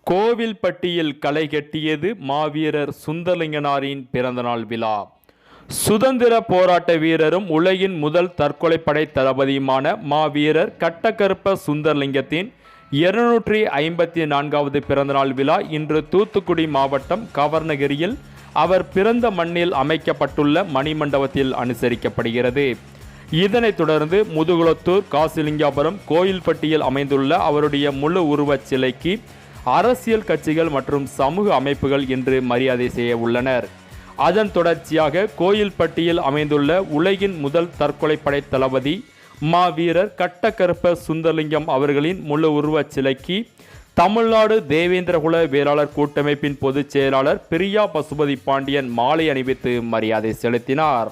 கோவில்பட்டியில் களை கட்டியது மாவீரர் சுந்தரலிங்கனாரின் பிறந்தநாள் விழா. சுதந்திர போராட்ட வீரரும் உலகின் முதல் தற்கொலைப்படை தளபதியுமான மாவீரர் கட்டக்கருப்ப சுந்தரலிங்கத்தின் 254வது பிறந்தநாள் விழா இன்று தூத்துக்குடி மாவட்டம் கவர்ணகிரியில் அவர் பிறந்த மண்ணில் அமைக்கப்பட்டுள்ள மணிமண்டபத்தில் அனுசரிக்கப்படுகிறது. இதனைத் தொடர்ந்து முதுகுளத்தூர், காசிலிங்காபுரம், கோயில்பட்டியில் அமைந்துள்ள அவருடைய முழு உருவச் சிலைக்கு அரசியல் கட்சிகள் மற்றும் சமூக அமைப்புகள் இன்று மரியாதை செய்ய உள்ளனர். அதன் தொடர்ச்சியாக கோயில்பட்டியில் அமைந்துள்ள உலகின் முதல் தற்கொலைப்படை தளபதி மாவீரர் கட்டக்கருப்ப சுந்தரலிங்கம் அவர்களின் முழு உருவச் சிலைக்கு தமிழ்நாடு தேவேந்திரகுல வேளாளர் கூட்டமைப்பின் பொதுச் செயலாளர் பிரியா பசுபதி பாண்டியன் மாலை அணிவித்து மரியாதை செலுத்தினார்.